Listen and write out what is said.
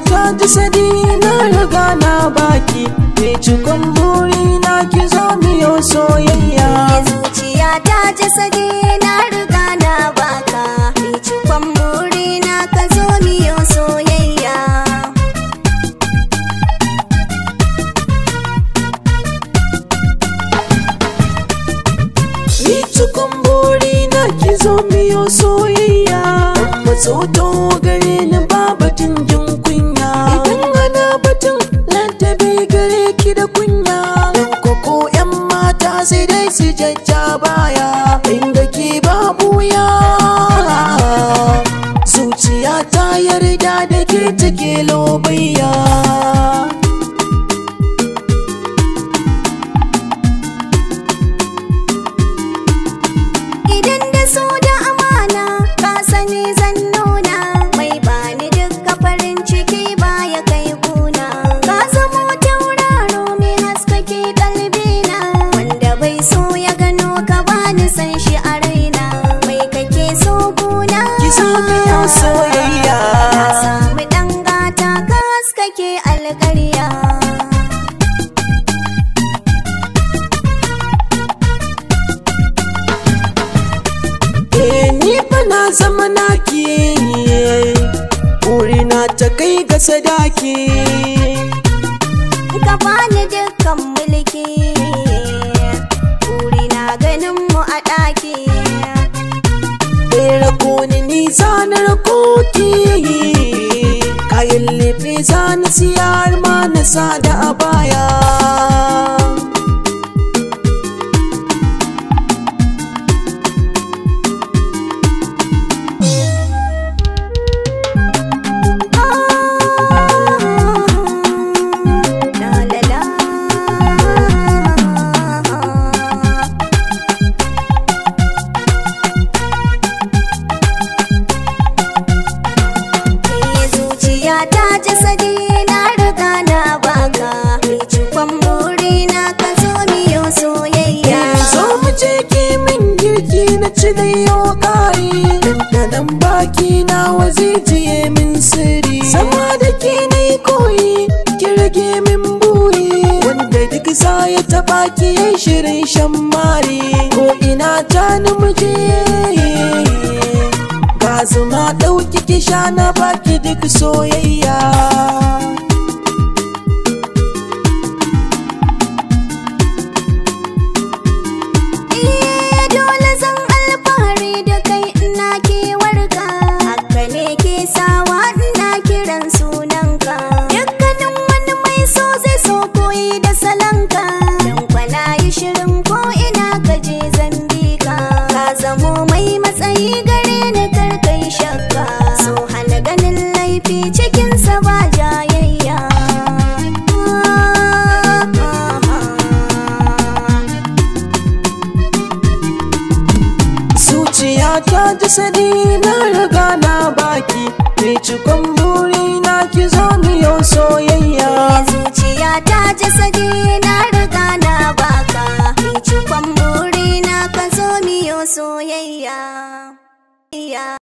ta jasadi na riga na baki, mai cikon buri na ki zo miyo soyayya. Zuciya ta jasadi na riga na baka, mai cikon buri na ka zo miyo soyayya. Mai cikon buri na ki zo miyo soyayya. Matso to gare ni ba batun jin kunya, idan ana batun lantabi gare ki da kunya. Dan koko yan mata sai dai su jajja baya, inda ke babu ya. Zuciya ta yarda da ke take lobayya. Idan da so da amana ka sani zan nuna, mai bani dukka farin ciki baya kai kuna. Ka zamo tauraro mai haskake kalbina, wanda bai so ya gano ka bani san shi a raina. Mai kake so guna, Ki zo miyo soyayya. na sami dan gata ka haskake alƙarya. Ni fa na zama naki, burina ta kai ga sadaki. Ka bani dukkan mulki, burina ganin mu a ɗaki. Rako ni zanar koki, kayan lefe zana siyar ma na sada a baya. Ta jasadi na riga na baka, mai cikon buri na ka zo miyo soyayya. Zo mu je ki min girki na ci da yau ƙari, dandanan baki na waje jiye min sirri. Sama da ke na yi koyi, ki rage min buri, wanda duk za ya taɓa ki yi shirin shan mari. Ko ina ta ni muje, ga zuma ɗauki ki sha na baki duk soyayya. Dole zan alfahari da kai ina kewarka, haka ne ke sawa ina kiran sunanka. Dukkanin wani mai so zai so koyi da salanka, dan kwana yi shirin ko ina ka je Zambika. Ka zamo mai matsayi gare ni kar kai shakka, so hana ganin laifi cikinsa ba jayayya. Zuciya ta jasadi na riga na baki, mai cikon buri na ki zo miyo soyayya. Zuciya ta jasadi na riga na baka, mai cikon buri na ka zo miyo soyayya.